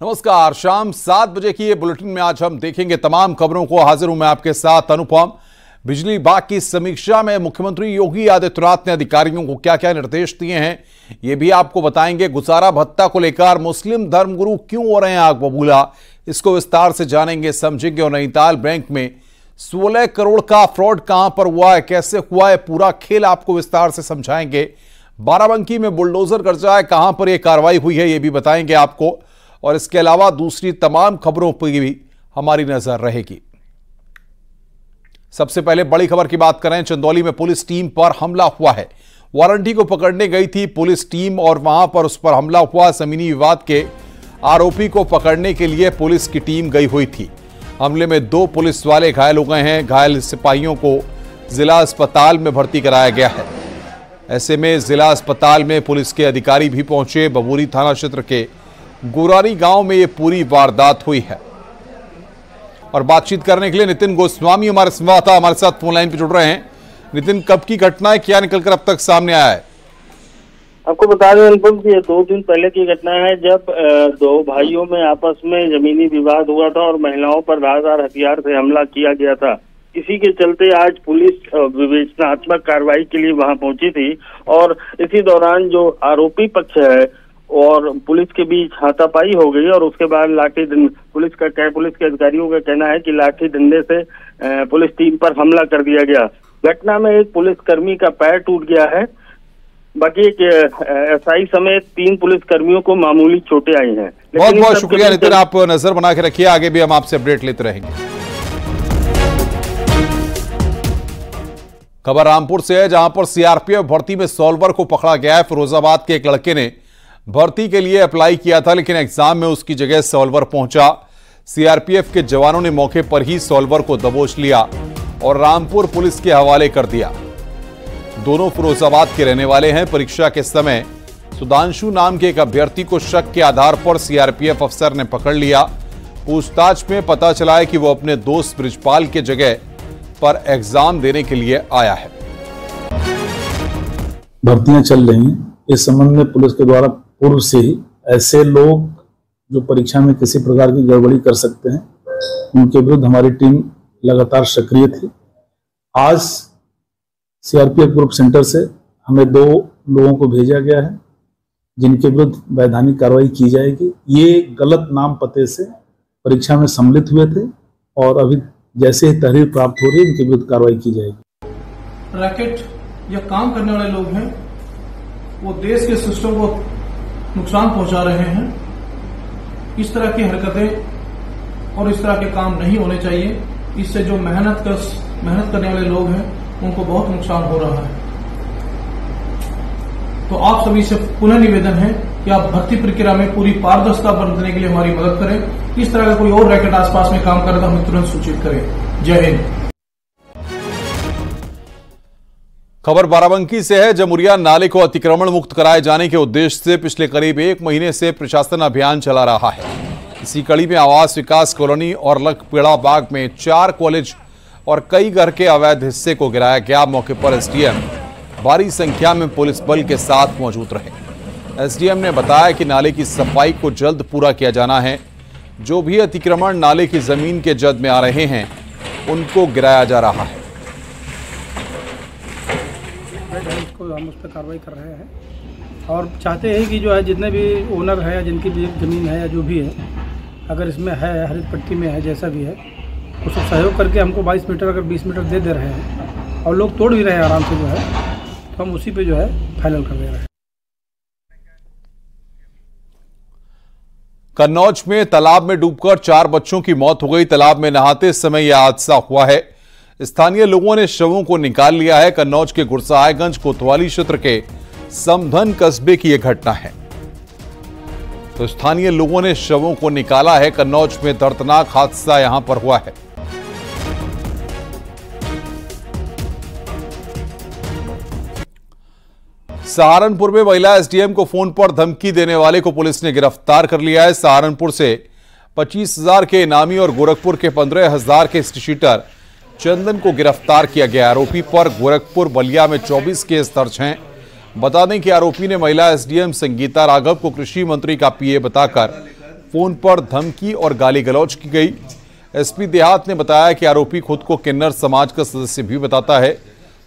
नमस्कार। शाम 7 बजे की ये बुलेटिन में आज हम देखेंगे तमाम खबरों को। हाजिर हूं मैं आपके साथ अनुपम। बिजली विभाग की समीक्षा में मुख्यमंत्री योगी आदित्यनाथ ने अधिकारियों को क्या क्या निर्देश दिए हैं, ये भी आपको बताएंगे। गुजारा भत्ता को लेकर मुस्लिम धर्मगुरु क्यों हो रहे हैं आग बबूला, इसको विस्तार से जानेंगे, समझेंगे। और नैनीताल बैंक में 16 करोड़ का फ्रॉड कहां पर हुआ है, कैसे हुआ है, पूरा खेल आपको विस्तार से समझाएंगे। बाराबंकी में बुलडोजर कब्जा है, कहां पर यह कार्रवाई हुई है, यह भी बताएंगे आपको। और इसके अलावा दूसरी तमाम खबरों पर भी हमारी नजर रहेगी। सबसे पहले बड़ी खबर की बात करें। चंदौली में पुलिस टीम पर हमला हुआ है। वारंटी को पकड़ने गई थी पुलिस टीम और वहां पर उस पर हमला हुआ। जमीनी विवाद के आरोपी को पकड़ने के लिए पुलिस की टीम गई हुई थी। हमले में 2 पुलिस वाले घायल हो गए हैं। घायल सिपाहियों को जिला अस्पताल में भर्ती कराया गया है। ऐसे में जिला अस्पताल में पुलिस के अधिकारी भी पहुंचे। बबूरी थाना क्षेत्र के गुरानी गांव में यह पूरी वारदात हुई है। और बातचीत करने के लिए नितिन गोस्वामी हमारे संवाददाता हमारे साथ फोन लाइन पर जुड़ रहे हैं। नितिन, कब की घटना है, क्या निकलकर अब तक सामने आया है? आपको बता दें अनुपम कि ये 2 दिन पहले की घटना है, जब 2 भाइयों में आपस में जमीनी विवाद हुआ था और महिलाओं पर धारदार हथियार से हमला किया गया था। इसी के चलते आज पुलिस विवेचनात्मक कार्रवाई के लिए वहां पहुंची थी और इसी दौरान जो आरोपी पक्ष है और पुलिस के बीच हाथापाई हो गई और उसके बाद पुलिस के अधिकारियों का कहना है कि लाठी डंडे से पुलिस टीम पर हमला कर दिया गया। घटना में एक पुलिसकर्मी का पैर टूट गया है। बाकी एसआई समेत 3 पुलिसकर्मियों को मामूली चोटें आई हैं। बहुत बहुत शुक्रिया नितिन, आप नजर बना के रखिए, आगे भी हम आपसे अपडेट लेते रहेंगे। खबर रामपुर से है, जहां पर सीआरपीएफ भर्ती में सॉल्वर को पकड़ा गया है। फिरोजाबाद के एक लड़के ने भर्ती के लिए अप्लाई किया था, लेकिन एग्जाम में उसकी जगह सॉल्वर पहुंचा। सीआरपीएफ के जवानों ने मौके पर ही सॉल्वर को दबोच लिया और रामपुर पुलिस के हवाले कर दिया। दोनों फिरोजाबाद के रहने वाले हैं। परीक्षा के समय सुधांशु नाम के एक अभ्यर्थी को शक के आधार पर सीआरपीएफ अफसर ने पकड़ लिया। पूछताछ में पता चला है कि वो अपने दोस्त ब्रिजपाल के जगह पर एग्जाम देने के लिए आया है। भर्तियां चल रही हैं, इस संबंध में पुलिस के द्वारा पूर्व से ही ऐसे लोग जो परीक्षा में किसी प्रकार की गड़बड़ी कर सकते हैं, उनके विरुद्ध हमारी टीम लगातार सक्रिय थी। आज सीआरपीएफ ग्रुप सेंटर से हमें 2 लोगों को भेजा गया है, जिनके विरुद्ध वैधानिक कार्रवाई की जाएगी। ये गलत नाम पते से परीक्षा में सम्मिलित हुए थे और अभी जैसे ही तहरीर प्राप्त हो रही है, इनके विरुद्ध कार्रवाई की जाएगी। रैकेट या काम करने वाले लोग हैं, वो देश के सिस्टम को नुकसान पहुंचा रहे हैं। इस तरह की हरकतें और इस तरह के काम नहीं होने चाहिए। इससे जो मेहनत करने वाले लोग हैं, उनको बहुत नुकसान हो रहा है। तो आप सभी से पुनः निवेदन है कि आप भर्ती प्रक्रिया में पूरी पारदर्शिता बरतने के लिए हमारी मदद करें। इस तरह का कोई और रैकेट आसपास में काम करे तो हमें तुरंत सूचित करें। जय हिंद। खबर बाराबंकी से है। जमुरिया नाले को अतिक्रमण मुक्त कराए जाने के उद्देश्य से पिछले करीब 1 महीने से प्रशासन अभियान चला रहा है। इसी कड़ी में आवास विकास कॉलोनी और लखपेड़ा बाग में 4 कॉलेज और कई घर के अवैध हिस्से को गिराया गया। मौके पर एसडीएम भारी संख्या में पुलिस बल के साथ मौजूद रहे। एसडीएम ने बताया कि नाले की सफाई को जल्द पूरा किया जाना है। जो भी अतिक्रमण नाले की जमीन के जद में आ रहे हैं, उनको गिराया जा रहा है। हम उस पर कार्रवाई कर रहे हैं और चाहते हैं कि जो है जितने भी ओनर है या जिनकी भी ज़मीन है या जो भी है, अगर इसमें है हरित पट्टी में है, जैसा भी है, उसको सहयोग करके हमको 22 मीटर अगर 20 मीटर दे रहे हैं और लोग तोड़ भी रहे हैं आराम से, जो है तो हम उसी पे जो है फाइनल कर दे रहे हैं। कन्नौज में तालाब में डूबकर 4 बच्चों की मौत हो गई। तालाब में नहाते समय यह हादसा हुआ है। स्थानीय लोगों ने शवों को निकाल लिया है। कन्नौज के गुरसहायगंज कोतवाली क्षेत्र के समधन कस्बे की यह घटना है। तो स्थानीय लोगों ने शवों को निकाला है। कन्नौज में दर्दनाक हादसा यहां पर हुआ है। सहारनपुर में महिला एसडीएम को फोन पर धमकी देने वाले को पुलिस ने गिरफ्तार कर लिया है। सहारनपुर से 25,000 के इनामी और गोरखपुर के 15,000 के स्टीटर चंदन को गिरफ्तार किया गया। आरोपी पर गोरखपुर बलिया में 24 केस दर्ज हैं। बता दें कि आरोपी ने महिला एसडीएम संगीता राघव को कृषि मंत्री का पीए बताकर फोन पर धमकी और गाली गलौज की गई। एसपी देहात ने बताया कि आरोपी खुद को किन्नर समाज का सदस्य भी बताता है।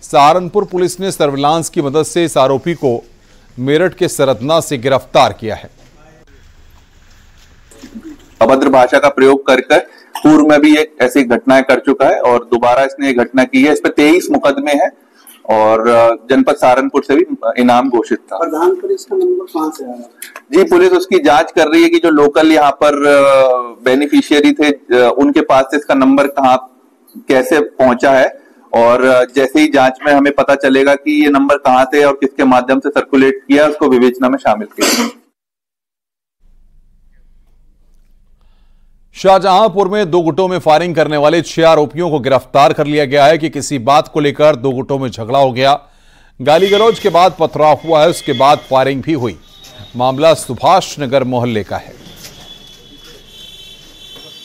सहारनपुर पुलिस ने सर्विलांस की मदद से इस आरोपी को मेरठ के सरदना से गिरफ्तार किया है। अभद्र भाषा का प्रयोग कर पूर्व में भी एक ऐसी घटनाएं कर चुका है और दोबारा इसने ये घटना की है। इस पर 23 मुकदमे हैं और जनपद सहारनपुर से भी इनाम घोषित था। प्रधान पुलिस का नंबर कहां से आया? जी, पुलिस उसकी जांच कर रही है कि जो लोकल यहाँ पर बेनिफिशियरी थे उनके पास से इसका नंबर कहाँ कैसे पहुंचा है, और जैसे ही जांच में हमें पता चलेगा कि ये नंबर कहां से और किसके माध्यम से सर्कुलेट किया, उसको विवेचना में शामिल किया। शाहजहांपुर में 2 गुटों में फायरिंग करने वाले 6 आरोपियों को गिरफ्तार कर लिया गया है कि किसी बात को लेकर 2 गुटों में झगड़ा हो गया। गाली गलौज के बाद पथराव हुआ है, उसके बाद फायरिंग भी हुई। मामला सुभाष नगर मोहल्ले का है।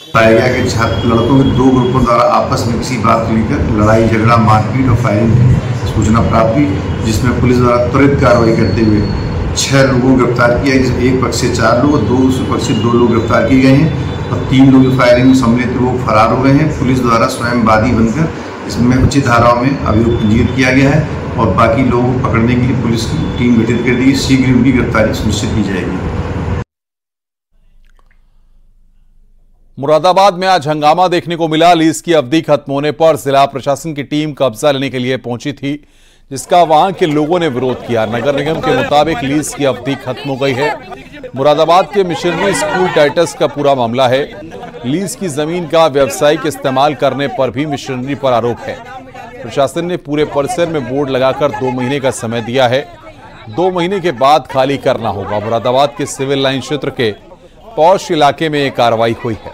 बताया गया कि छात्र लड़कों के 2 ग्रुपों द्वारा आपस में किसी बात को लेकर लड़ाई झगड़ा मारपीट और फायरिंग की सूचना प्राप्त हुई, जिसमें पुलिस द्वारा त्वरित कार्रवाई करते हुए 6 लोगों को गिरफ्तार किया, जिसमें एक पक्ष से 4 लोग और दूसरे पक्ष से 2 लोग गिरफ्तार किए गए हैं और 3 लोग फायरिंग में सम्मिलित लोग फरार हो गए हैं। पुलिस द्वारा स्वयं वादी बनकर इसमें उचित धाराओं में अभियोग पंजीकृत किया गया है और बाकी लोगों को पकड़ने के लिए पुलिस की टीम गठित कर दी है। शीघ्र उनकी गिरफ्तारी सुनिश्चित की जाएगी। मुरादाबाद में आज हंगामा देखने को मिला। लीज की अवधि खत्म होने पर जिला प्रशासन की टीम कब्जा लेने के लिए पहुंची थी, जिसका वहां के लोगों ने विरोध किया। नगर निगम के मुताबिक लीज की अवधि खत्म हो गई है। मुरादाबाद के मिशनरी स्कूल टाइटस का पूरा मामला है। लीज की जमीन का व्यावसायिक इस्तेमाल करने पर भी मिशनरी पर आरोप है। प्रशासन ने पूरे परिसर में बोर्ड लगाकर 2 महीने का समय दिया है। 2 महीने के बाद खाली करना होगा। मुरादाबाद के सिविल लाइन क्षेत्र के पौष इलाके में एक कार्रवाई हुई है।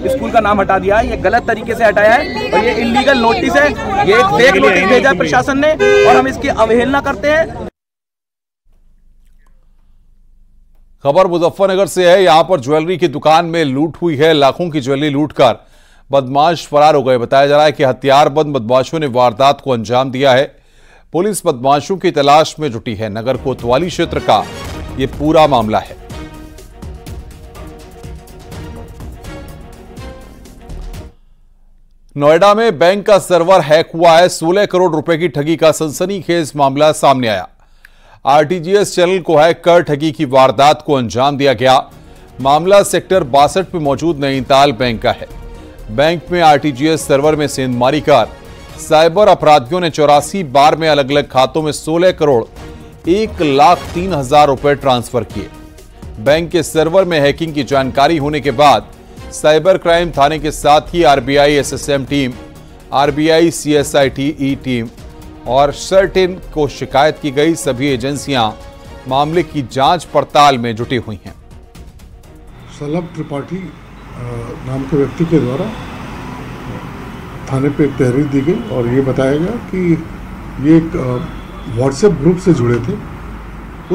स्कूल का नाम हटा दिया है, ये गलत तरीके से हटाया है और ये इलीगल नोटिस है। ये एक फेक नोटिस भेजा प्रशासन ने और हम इसकी अवहेलना करते हैं। खबर मुजफ्फरनगर से है। यहां पर ज्वेलरी की दुकान में लूट हुई है। लाखों की ज्वेलरी लूटकर बदमाश फरार हो गए। बताया जा रहा है कि हथियारबंद बदमाशों ने वारदात को अंजाम दिया है। पुलिस बदमाशों की तलाश में जुटी है। नगर कोतवाली क्षेत्र का यह पूरा मामला है। नोएडा में बैंक का सर्वर हैक हुआ है। 16 करोड़ रुपए की ठगी का सनसनीखेज मामला सामने आया। आरटीजीएस चैनल को हैक कर ठगी की वारदात को अंजाम दिया गया। मामला सेक्टर 62 में मौजूद नैनीताल बैंक का है। बैंक में आरटीजीएस सर्वर में सेंधमारी कर साइबर अपराधियों ने 84 बार में अलग अलग खातों में 16 करोड़ 1,03,000 रुपए ट्रांसफर किए। बैंक के सर्वर में हैकिंग की जानकारी होने के बाद साइबर क्राइम थाने के साथ ही RBI SSM team, RBI CSIT team और सर्टिन को शिकायत की गई। सभी एजेंसियां मामले की जांच पड़ताल में जुटी हुई हैं। सलभ त्रिपाठी नाम के व्यक्ति के द्वारा थाने पे एक तहरीर दी गई और ये बताया गया कि ये एक व्हाट्सएप ग्रुप से जुड़े थे।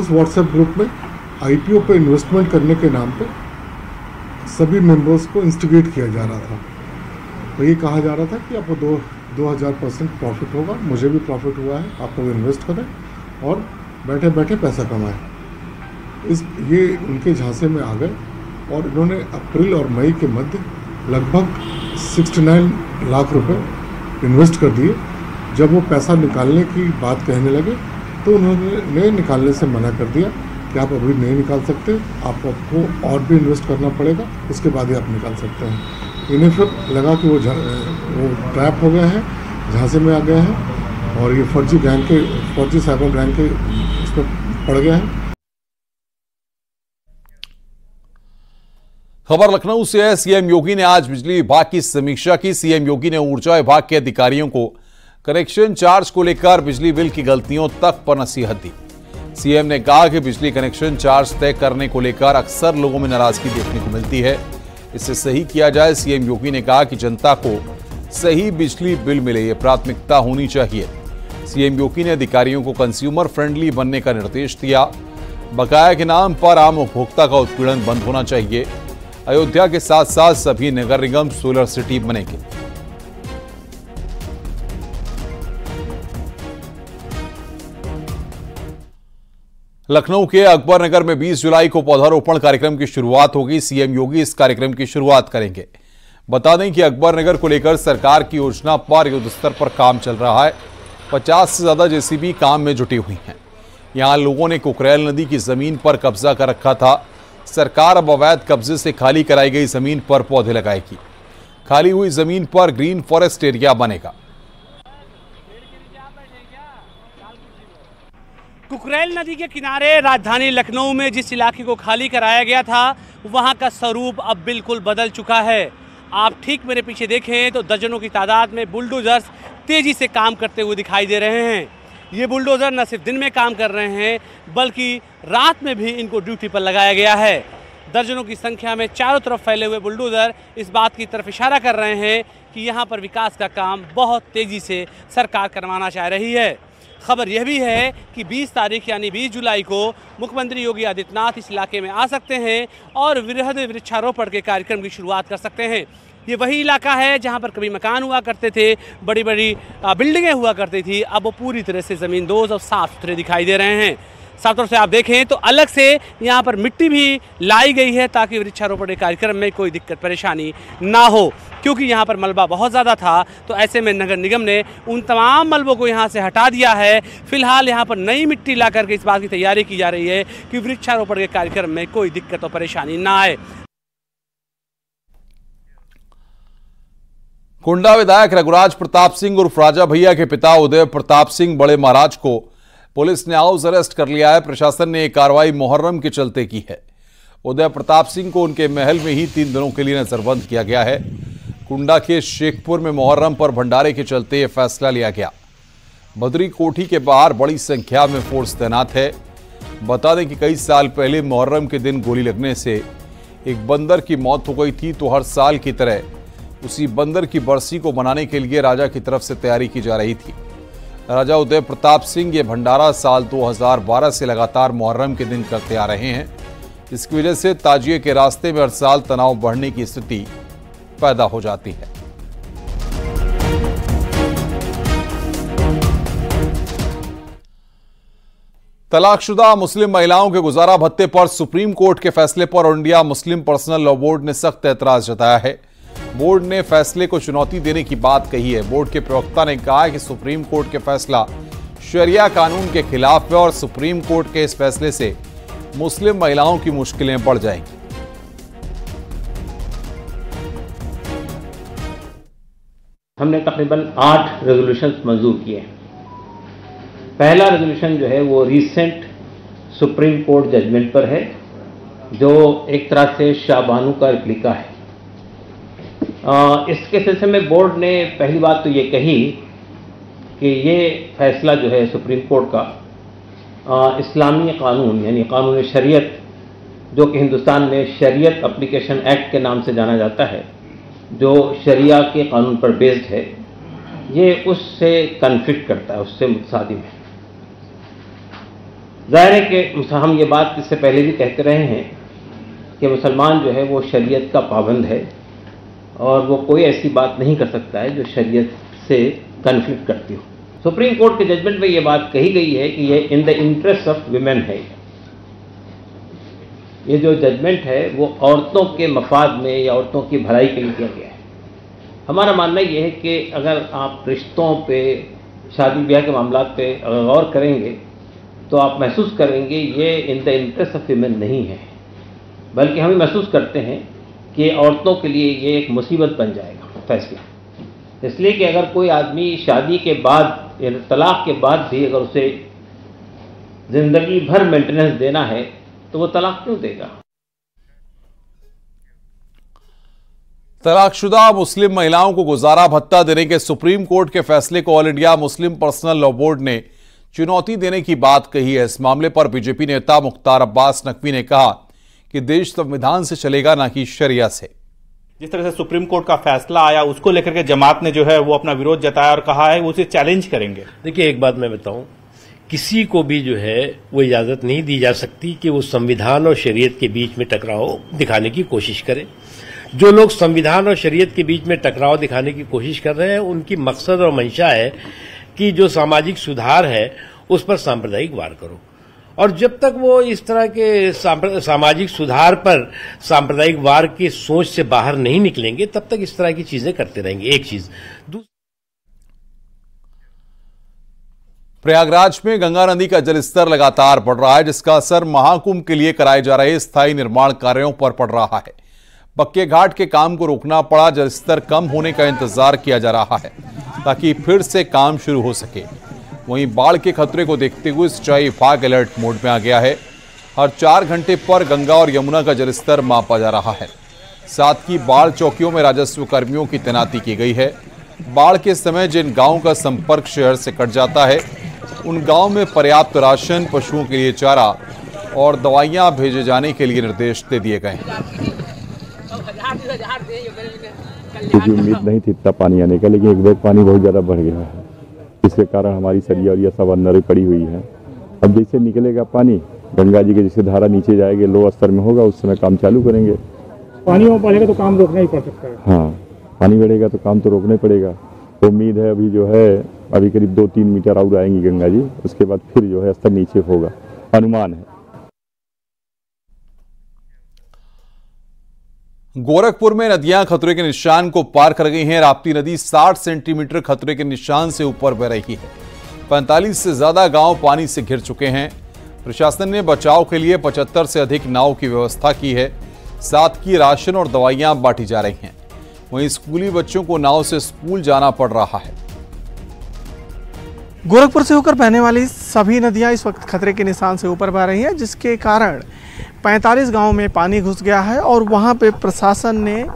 उस व्हाट्सएप ग्रुप में आईपीओ पे इन्वेस्टमेंट करने के नाम पे सभी मेंबर्स को इंस्टिगेट किया जा रहा था। तो ये कहा जा रहा था कि आपको 2000% प्रॉफिट होगा, मुझे भी प्रॉफिट हुआ है, आप लोग इन्वेस्ट करें और बैठे बैठे पैसा कमाएं। ये उनके झांसे में आ गए और इन्होंने अप्रैल और मई के मध्य लगभग 69 लाख रुपए इन्वेस्ट कर दिए। जब वो पैसा निकालने की बात कहने लगे तो उन्होंने निकालने से मना कर दिया कि आप अभी नहीं निकाल सकते, आपको और भी इन्वेस्ट करना पड़ेगा, उसके बाद ही आप निकाल सकते हैं। इन्हें फिर लगा कि वो ट्रैप हो गया है, झांसे में आ गया है और ये फर्जी साइबर गैंग के उसमें पड़ गया है। खबर लखनऊ से है। सीएम योगी ने आज बिजली विभाग की समीक्षा की। सीएम योगी ने ऊर्जा विभाग के अधिकारियों को कनेक्शन चार्ज को लेकर बिजली बिल की गलतियों तक पर नसीहत दी। सीएम ने कहा कि बिजली कनेक्शन चार्ज तय करने को लेकर अक्सर लोगों में नाराजगी देखने को मिलती है, इसे सही किया जाए। सीएम योगी ने कहा कि जनता को सही बिजली बिल मिले, ये प्राथमिकता होनी चाहिए। सीएम योगी ने अधिकारियों को कंज्यूमर फ्रेंडली बनने का निर्देश दिया। बकाया के नाम पर आम उपभोक्ता का उत्पीड़न बंद होना चाहिए। अयोध्या के साथ साथ सभी नगर निगम सोलर सिटी बनेंगे। लखनऊ के अकबर नगर में 20 जुलाई को पौधारोपण कार्यक्रम की शुरुआत होगी। सीएम योगी इस कार्यक्रम की शुरुआत करेंगे। बता दें कि अकबर नगर को लेकर सरकार की योजना पर युद्ध स्तर पर काम चल रहा है। 50 से ज्यादा जेसीबी काम में जुटी हुई हैं। यहां लोगों ने कुकरेल नदी की जमीन पर कब्जा कर रखा था। सरकार अब अवैध कब्जे से खाली कराई गई जमीन पर पौधे लगाएगी। खाली हुई जमीन पर ग्रीन फॉरेस्ट एरिया बनेगा। कुकरेल नदी के किनारे राजधानी लखनऊ में जिस इलाके को खाली कराया गया था, वहां का स्वरूप अब बिल्कुल बदल चुका है। आप ठीक मेरे पीछे देखें तो दर्जनों की तादाद में बुलडोजर्स तेजी से काम करते हुए दिखाई दे रहे हैं। ये बुलडोजर न सिर्फ दिन में काम कर रहे हैं, बल्कि रात में भी इनको ड्यूटी पर लगाया गया है। दर्जनों की संख्या में चारों तरफ फैले हुए बुलडोजर इस बात की तरफ इशारा कर रहे हैं कि यहाँ पर विकास का काम बहुत तेजी से सरकार करवाना चाह रही है। खबर यह भी है कि 20 तारीख यानी 20 जुलाई को मुख्यमंत्री योगी आदित्यनाथ इस इलाके में आ सकते हैं और वृहद वृक्षारोपण के कार्यक्रम की शुरुआत कर सकते हैं। ये वही इलाका है जहां पर कभी मकान हुआ करते थे, बड़ी बड़ी बिल्डिंगें हुआ करती थी। अब वो पूरी तरह से ज़मींदोज़ और साफ़ सुथरे दिखाई दे रहे हैं। साफ तौर से आप देखें तो अलग से यहाँ पर मिट्टी भी लाई गई है ताकि वृक्षारोपण के कार्यक्रम में कोई दिक्कत परेशानी ना हो, क्योंकि यहाँ पर मलबा बहुत ज़्यादा था। तो ऐसे में नगर निगम ने उन तमाम मलबों को यहाँ से हटा दिया है। फिलहाल यहाँ पर नई मिट्टी ला करके इस बात की तैयारी की जा रही है कि वृक्षारोपण के कार्यक्रम में कोई दिक्कत और परेशानी ना आए। कुंडा विधायक रघुराज प्रताप सिंह उर्फ राजा भैया के पिता उदय प्रताप सिंह बड़े महाराज को पुलिस ने हाउस अरेस्ट कर लिया है। प्रशासन ने यह कार्रवाई मुहर्रम के चलते की है। उदय प्रताप सिंह को उनके महल में ही 3 दिनों के लिए नजरबंद किया गया है। कुंडा के शेखपुर में मुहर्रम पर भंडारे के चलते यह फैसला लिया गया। बदरी कोठी के बाहर बड़ी संख्या में फोर्स तैनात है। बता दें कि कई साल पहले मुहर्रम के दिन गोली लगने से एक बंदर की मौत हो गई थी, तो हर साल की तरह उसी बंदर की बरसी को मनाने के लिए राजा की तरफ से तैयारी की जा रही थी। राजा उदय प्रताप सिंह ये भंडारा साल 2012 से लगातार मुहर्रम के दिन करते आ रहे हैं। इसकी वजह से ताजिए के रास्ते में हर साल तनाव बढ़ने की स्थिति पैदा हो जाती है। तलाकशुदा मुस्लिम महिलाओं के गुजारा भत्ते पर सुप्रीम कोर्ट के फैसले पर India Muslim personal law board ने सख्त एतराज जताया है। बोर्ड ने फैसले को चुनौती देने की बात कही है। बोर्ड के प्रवक्ता ने कहा कि सुप्रीम कोर्ट के फैसला शरिया कानून के खिलाफ है और सुप्रीम कोर्ट के इस फैसले से मुस्लिम महिलाओं की मुश्किलें बढ़ जाएंगी। हमने तकरीबन 8 रेजोल्यूशंस मंजूर किए हैं। पहला रेजोल्यूशन जो है वो रीसेंट सुप्रीम कोर्ट जजमेंट पर है, जो एक तरह से शाहबानू का रिप्लिका है। इसके सिलसिले में बोर्ड ने पहली बात तो ये कही कि ये फैसला जो है सुप्रीम कोर्ट का इस्लामी कानून यानी कानून शरीयत, जो कि हिंदुस्तान में शरीयत एप्लीकेशन एक्ट के नाम से जाना जाता है, जो शरिया के कानून पर बेस्ड है, ये उससे कन्फ्लिक्ट करता है, उससे मुतसादिम है। जाहिर है कि हम ये बात इससे पहले भी कहते रहे हैं कि मुसलमान जो है वो शरीयत का पाबंद है और वो कोई ऐसी बात नहीं कर सकता है जो शरीयत से कन्फ्लिक्ट करती हो। सुप्रीम कोर्ट के जजमेंट में ये बात कही गई है कि ये in the interest of women है। ये जो जजमेंट है वो औरतों के मफाद में या औरतों की भलाई के लिए किया गया है। हमारा मानना ये है कि अगर आप रिश्तों पे, शादी ब्याह के मामलात पे अगर गौर करेंगे तो आप महसूस करेंगे ये in the interest of women नहीं है, बल्कि हम महसूस करते हैं कि औरतों के लिए ये एक मुसीबत बन जाएगा फैसला। इसलिए कि अगर कोई आदमी शादी के बाद या तलाक के बाद भी अगर उसे ज़िंदगी भर मेंटेनेंस देना है तो वो तलाक क्यों देगा। तलाकशुदा मुस्लिम महिलाओं को गुजारा भत्ता देने के सुप्रीम कोर्ट के फैसले को all India Muslim personal law board ने चुनौती देने की बात कही है। इस मामले पर बीजेपी नेता मुख्तार अब्बास नकवी ने कहा कि देश संविधान से चलेगा, ना कि शरिया से। जिस तरह से सुप्रीम कोर्ट का फैसला आया उसको लेकर के जमात ने जो है वो अपना विरोध जताया और कहा है वो उसे चैलेंज करेंगे। देखिए, एक बात मैं बताऊं, किसी को भी जो है वो इजाजत नहीं दी जा सकती कि वो संविधान और शरीयत के बीच में टकराव दिखाने की कोशिश करे। जो लोग संविधान और शरीयत के बीच में टकराव दिखाने की कोशिश कर रहे हैं, उनकी मकसद और मंशा है कि जो सामाजिक सुधार है उस पर सांप्रदायिक वार करो। और जब तक वो इस तरह के सामाजिक सुधार पर सांप्रदायिक वार की सोच से बाहर नहीं निकलेंगे, तब तक इस तरह की चीजें करते रहेंगे। एक चीज। प्रयागराज में गंगा नदी का जलस्तर लगातार बढ़ रहा है, जिसका असर महाकुंभ के लिए कराए जा रहे स्थायी निर्माण कार्यों पर पड़ रहा है। पक्के घाट के काम को रोकना पड़ा, जलस्तर कम होने का इंतजार किया जा रहा है ताकि फिर से काम शुरू हो सके। वहीं बाढ़ के खतरे को देखते हुए सिंचाई विभाग अलर्ट मोड में आ गया है। हर 4 घंटे पर गंगा और यमुना का जलस्तर मापा जा रहा है। साथ ही बाढ़ चौकियों में राजस्व कर्मियों की तैनाती की गई है। बाढ़ के समय जिन गांवों का संपर्क शहर से कट जाता है, उन गांव में पर्याप्त राशन, पशुओं के लिए चारा और दवाइयां भेजे जाने के लिए निर्देश दे दिए गए हैं। क्योंकि उम्मीद नहीं थी इतना पानी आने का, लेकिन एक बैग पानी बहुत ज़्यादा बढ़ गया है। इसके कारण हमारी सरिया और यह सब अंदर पड़ी हुई है। अब जैसे निकलेगा पानी, गंगा जी के जैसे धारा नीचे जाएगी, लो स्तर में होगा, उस समय काम चालू करेंगे। पानी और बढ़ेगा तो काम रोकना ही पड़ सकता है। हाँ, पानी बढ़ेगा तो काम तो रोकना ही पड़ेगा। तो उम्मीद है अभी जो है अभी करीब 2-3 मीटर और आएंगी गंगा जी, उसके बाद फिर जो है स्तर नीचे होगा, अनुमान है। गोरखपुर में नदियां खतरे के निशान को पार कर गई हैं। राप्ती नदी 60 सेंटीमीटर खतरे के निशान से ऊपर बह रही है। 45 से ज्यादा गांव पानी से घिर चुके हैं। प्रशासन ने बचाव के लिए 75 से अधिक नाव की व्यवस्था की है। साथ ही राशन और दवाइयां बांटी जा रही हैं। वहीं स्कूली बच्चों को नाव से स्कूल जाना पड़ रहा है। गोरखपुर से होकर बहने वाली सभी नदियां इस वक्त खतरे के निशान से ऊपर बह रही हैं, जिसके कारण 45 गांवों में पानी घुस गया है और वहां पे प्रशासन ने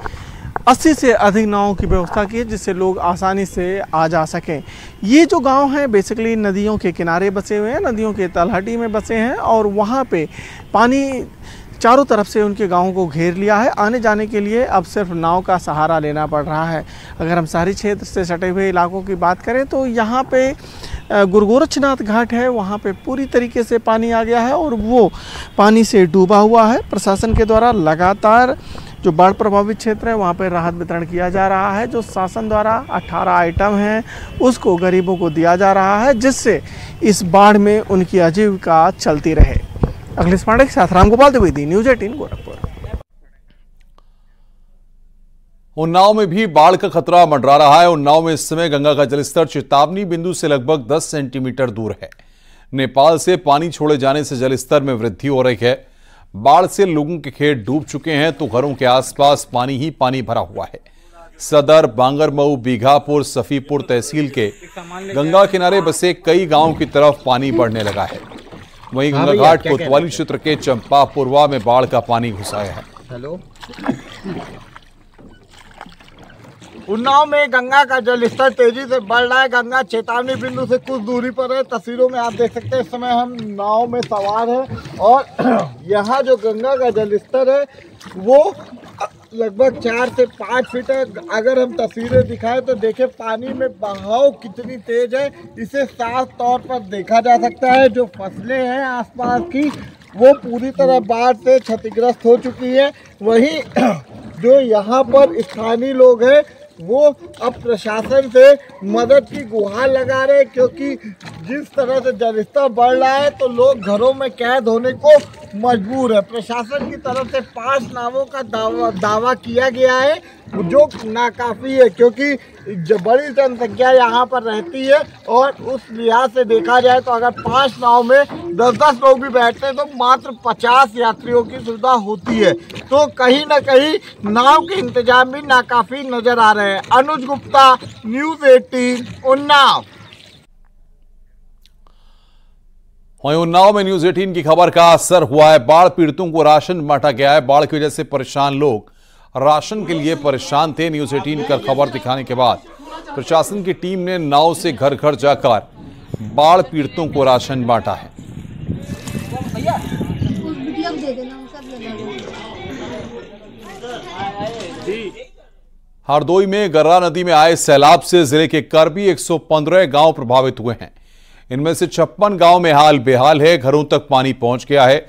80 से अधिक नावों की व्यवस्था की है, जिससे लोग आसानी से आ जा सकें। ये जो गांव हैं बेसिकली नदियों के किनारे बसे हुए हैं, नदियों के तलहटी में बसे हैं और वहां पे पानी चारों तरफ से उनके गांवों को घेर लिया है। आने जाने के लिए अब सिर्फ नाव का सहारा लेना पड़ रहा है। अगर हम शहरी क्षेत्र से सटे हुए इलाकों की बात करें तो यहाँ पे गुरु गोरक्षनाथ घाट है, वहाँ पे पूरी तरीके से पानी आ गया है और वो पानी से डूबा हुआ है। प्रशासन के द्वारा लगातार जो बाढ़ प्रभावित क्षेत्र है वहाँ पे राहत वितरण किया जा रहा है। जो शासन द्वारा 18 आइटम हैं उसको गरीबों को दिया जा रहा है, जिससे इस बाढ़ में उनकी आजीविका चलती रहे। अखिलेश पांडे के साथ रामगोपाल द्विवेदी, न्यूज़ 18 गोरखपुर। उन्नाव में भी बाढ़ का खतरा मंडरा रहा है। उन्नाव में इस समय गंगा का जलस्तर चेतावनी बिंदु से लगभग 10 सेंटीमीटर दूर है। नेपाल से पानी छोड़े जाने से जलस्तर में वृद्धि हो रही है। बाढ़ से लोगों के खेत डूब चुके हैं तो घरों के आसपास पानी ही पानी भरा हुआ है। सदर, बांगरमऊ, बीघापुर, सफीपुर तहसील के गंगा किनारे बसे कई गांवों की तरफ पानी बढ़ने लगा है। वहीं गंगा घाट कोतवाली क्षेत्र के चंपापुरवा में बाढ़ का पानी घुस आया है। हेलो, उन्नाव में गंगा का जलस्तर तेजी से बढ़ रहा है। गंगा चेतावनी बिंदु से कुछ दूरी पर है। तस्वीरों में आप देख सकते हैं इस समय हम नाव में सवार हैं और यहाँ जो गंगा का जलस्तर है वो लगभग 4 से 5 फीट है। अगर हम तस्वीरें दिखाएं तो देखें पानी में बहाव कितनी तेज है, इसे साफ तौर पर देखा जा सकता है। जो फसलें हैं आसपास की वो पूरी तरह बाढ़ से क्षतिग्रस्त हो चुकी है। वहीं जो यहाँ पर स्थानीय लोग हैं वो अब प्रशासन से मदद की गुहार लगा रहे हैं, क्योंकि जिस तरह से जलस्तर बढ़ रहा है तो लोग घरों में कैद होने को मजबूर है। प्रशासन की तरफ से 5 नावों का दावा किया गया है, जो नाकाफी है क्योंकि बड़ी जनसंख्या यहाँ पर रहती है और उस लिहाज से देखा जाए तो अगर 5 नाव में 10-10 लोग भी बैठते हैं तो मात्र 50 यात्रियों की सुविधा होती है। तो कहीं ना कहीं नाव के इंतजाम भी नाकाफी नजर आ रहे हैं। अनुज गुप्ता, न्यूज़ 18 उन्नाव। वहीं उन्नाव में न्यूज़ 18 की खबर का असर हुआ है। बाढ़ पीड़ितों को राशन बांटा गया है। बाढ़ की वजह से परेशान लोग राशन के लिए परेशान थे। न्यूज़ 18 का खबर दिखाने के बाद प्रशासन की टीम ने नाव से घर घर जाकर बाढ़ पीड़ितों को राशन बांटा है। हरदोई में गर्रा नदी में आए सैलाब से जिले के करबी 115 गांव प्रभावित हुए हैं। इनमें से 56 गांव में हाल बेहाल है। घरों तक पानी पहुंच गया है।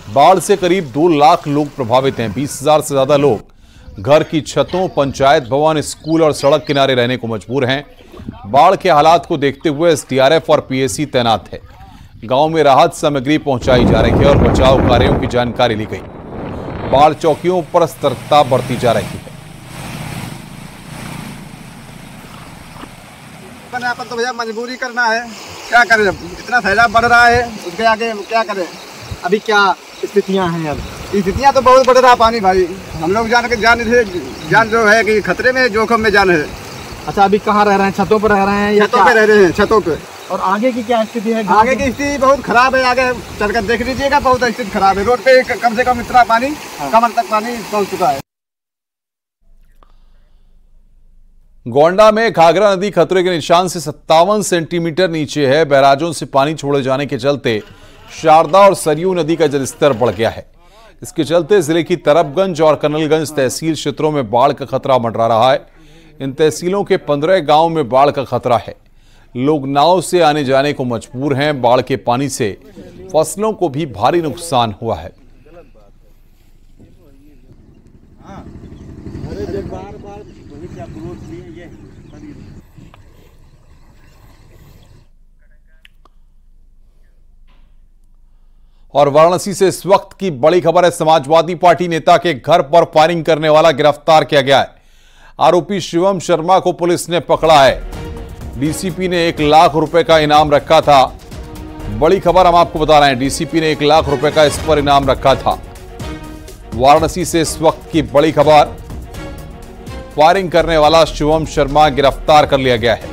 बाढ़ से करीब 2 लाख लोग प्रभावित हैं। 20,000 से ज्यादा लोग घर की छतों, पंचायत भवन, स्कूल और सड़क किनारे रहने को मजबूर हैं। बाढ़ के हालात को देखते हुए एसडीआरएफ और पीएसी तैनात है। गांव में राहत सामग्री पहुंचाई जा रही है और बचाव कार्यों की जानकारी ली गई। बाढ़ चौकियों पर सतर्कता बरती जा रही है। अपन तो भैया मजबूरी करना है, क्या करें, इतना सैलाब बढ़ रहा है, उसके आगे क्या करें। अभी क्या स्थितियां हैं? अब स्थितियां तो बहुत बढ़ रहा पानी भाई, हम लोग जान जो है कि खतरे में, जोखिम में जान है। अच्छा, अभी कहाँ रह रहे हैं? छतों पर रह रहे हैं या छतों पे रह रहे हैं, छतों पे। और आगे की क्या स्थिति है? आगे की स्थिति बहुत खराब है, आगे चलकर देख लीजिएगा, बहुत स्थिति खराब है। रोड पे कम से कम इतना पानी, कमर तक पानी पहुंच चुका है। गोंडा में घाघरा नदी खतरे के निशान से 57 सेंटीमीटर नीचे है। बैराजों से पानी छोड़े जाने के चलते शारदा और सरयू नदी का जलस्तर बढ़ गया है। इसके चलते जिले की तरबगंज और कनलगंज तहसील क्षेत्रों में बाढ़ का खतरा मंडरा रहा है। इन तहसीलों के 15 गांव में बाढ़ का खतरा है। लोग नाव से आने जाने को मजबूर हैं। बाढ़ के पानी से फसलों को भी भारी नुकसान हुआ है। और वाराणसी से इस वक्त की बड़ी खबर है। समाजवादी पार्टी नेता के घर पर फायरिंग करने वाला गिरफ्तार किया गया है। आरोपी शिवम शर्मा को पुलिस ने पकड़ा है। डीसीपी ने 1 लाख रुपए का इनाम रखा था। बड़ी खबर हम आपको बता रहे हैं, डीसीपी ने 1 लाख रुपए का इस पर इनाम रखा था। वाराणसी से इस वक्त की बड़ी खबर, फायरिंग करने वाला शिवम शर्मा गिरफ्तार कर लिया गया है।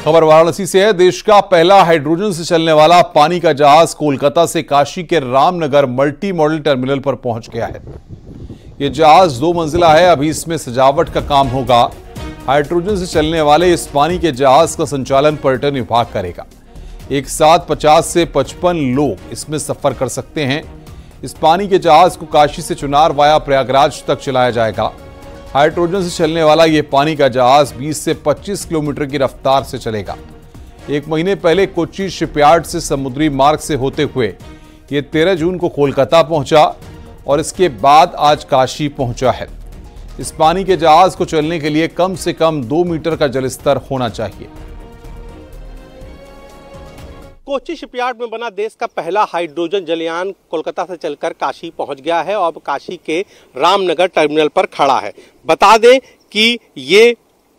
खबर वाराणसी से है। देश का पहला हाइड्रोजन से चलने वाला पानी का जहाज कोलकाता से काशी के रामनगर मल्टी मॉडल टर्मिनल पर पहुंच गया है। यह जहाज 2 मंजिला है। अभी इसमें सजावट का काम होगा। हाइड्रोजन से चलने वाले इस पानी के जहाज का संचालन पर्यटन विभाग करेगा। एक साथ 50 से 55 लोग इसमें सफर कर सकते हैं। इस पानी के जहाज को काशी से चुनार वाया प्रयागराज तक चलाया जाएगा। हाइड्रोजन से चलने वाला यह पानी का जहाज 20 से 25 किलोमीटर की रफ्तार से चलेगा। 1 महीने पहले कोच्चि शिपयार्ड से समुद्री मार्ग से होते हुए यह 13 जून को कोलकाता पहुंचा और इसके बाद आज काशी पहुंचा है। इस पानी के जहाज को चलने के लिए कम से कम 2 मीटर का जलस्तर होना चाहिए। कोच्चि शिपयार्ड में बना देश का पहला हाइड्रोजन जलयान कोलकाता से चलकर काशी पहुंच गया है और अब काशी के रामनगर टर्मिनल पर खड़ा है। बता दें कि ये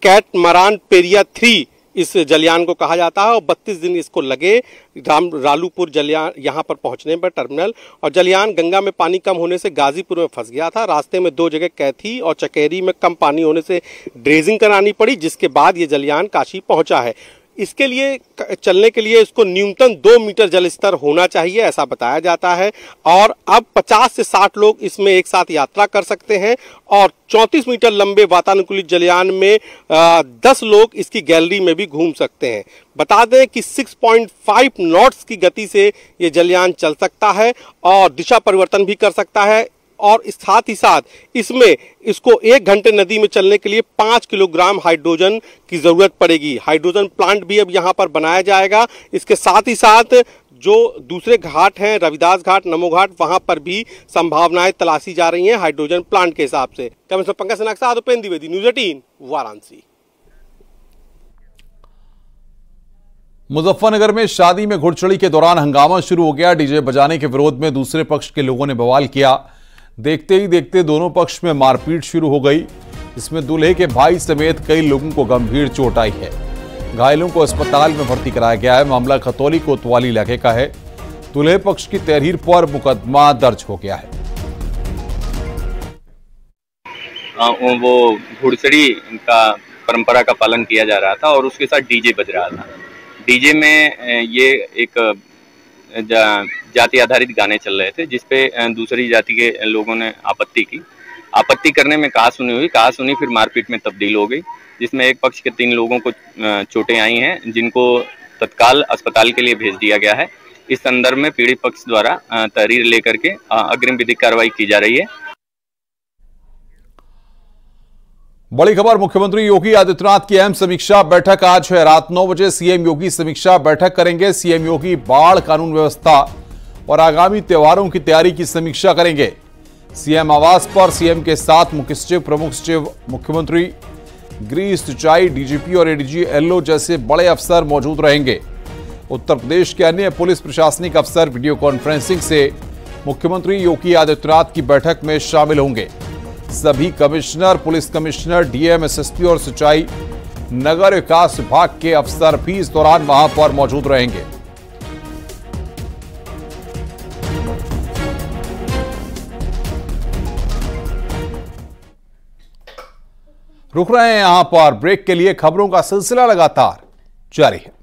कैटमरान पेरिया 3 इस जलयान को कहा जाता है और 32 दिन इसको लगे रालूपुर जलयान यहाँ पर पहुंचने पर टर्मिनल। और जलयान गंगा में पानी कम होने से गाजीपुर में फंस गया था। रास्ते में 2 जगह कैथी और चकेरी में कम पानी होने से ड्रेजिंग करानी पड़ी, जिसके बाद ये जलयान काशी पहुंचा है। इसके लिए चलने के लिए इसको न्यूनतम 2 मीटर जलस्तर होना चाहिए, ऐसा बताया जाता है। और अब 50 से 60 लोग इसमें एक साथ यात्रा कर सकते हैं और 34 मीटर लंबे वातानुकूलित जलयान में 10 लोग इसकी गैलरी में भी घूम सकते हैं। बता दें कि 6.5 नॉट्स की गति से ये जलयान चल सकता है और दिशा परिवर्तन भी कर सकता है। और साथ ही साथ इसमें इसको 1 घंटे नदी में चलने के लिए 5 किलोग्राम हाइड्रोजन की जरूरत पड़ेगी। हाइड्रोजन प्लांट भी अब यहाँ पर बनाया जाएगा। इसके साथ ही साथ जो दूसरे घाट हैं, रविदास घाट, नमो घाट, वहां पर भी संभावनाएं तलाशी जा रही हैं हाइड्रोजन प्लांट के हिसाब से। कैमरा पंकज सिन्हा के साथ उपेंद्र द्विवेदी, न्यूज़ 18 वाराणसी। मुजफ्फरनगर में शादी में घुड़चढ़ी के दौरान हंगामा शुरू हो गया। डीजे बजाने के विरोध में दूसरे पक्ष के लोगों ने बवाल किया। देखते ही देखते दोनों पक्ष में मारपीट शुरू हो गई। इसमें दूल्हे के भाई समेत कई लोगों को गंभीर चोट आई है। घायलों को अस्पताल में भर्ती कराया गया है। मामला खतौली कोतवाली इलाके का है। दूल्हे पक्ष की तहरीर पर मुकदमा दर्ज हो गया है। वो घुड़चढ़ी का परंपरा का पालन किया जा रहा था और उसके साथ डीजे बज रहा था। डीजे में ये एक जाति आधारित गाने चल रहे थे, जिसपे दूसरी जाति के लोगों ने आपत्ति की। आपत्ति करने में कहा-सुनी हुई, कहा-सुनी फिर मारपीट में तब्दील हो गई, जिसमें एक पक्ष के 3 लोगों को चोटें आई हैं, जिनको तत्काल अस्पताल के लिए भेज दिया गया है। इस संदर्भ में पीड़ित पक्ष द्वारा तहरीर लेकर के अग्रिम विधिक कार्रवाई की जा रही है। बड़ी खबर, मुख्यमंत्री योगी आदित्यनाथ की अहम समीक्षा बैठक आज है। रात 9 बजे सीएम योगी समीक्षा बैठक करेंगे। सीएम योगी बाढ़, कानून व्यवस्था और आगामी त्योहारों की तैयारी की समीक्षा करेंगे। सीएम आवास पर सीएम के साथ मुख्य सचिव, प्रमुख सचिव, मुख्यमंत्री, गृह, सिंचाई, डीजीपी और एडीजी एलओ जैसे बड़े अफसर मौजूद रहेंगे। उत्तर प्रदेश के अन्य पुलिस प्रशासनिक अफसर वीडियो कॉन्फ्रेंसिंग से मुख्यमंत्री योगी आदित्यनाथ की बैठक में शामिल होंगे। सभी commissioner, police commissioner, DM, SSP और सिंचाई, नगर विकास विभाग के अफसर भी इस दौरान वहां पर मौजूद रहेंगे। रुक रहे हैं यहां पर ब्रेक के लिए। खबरों का सिलसिला लगातार जारी है।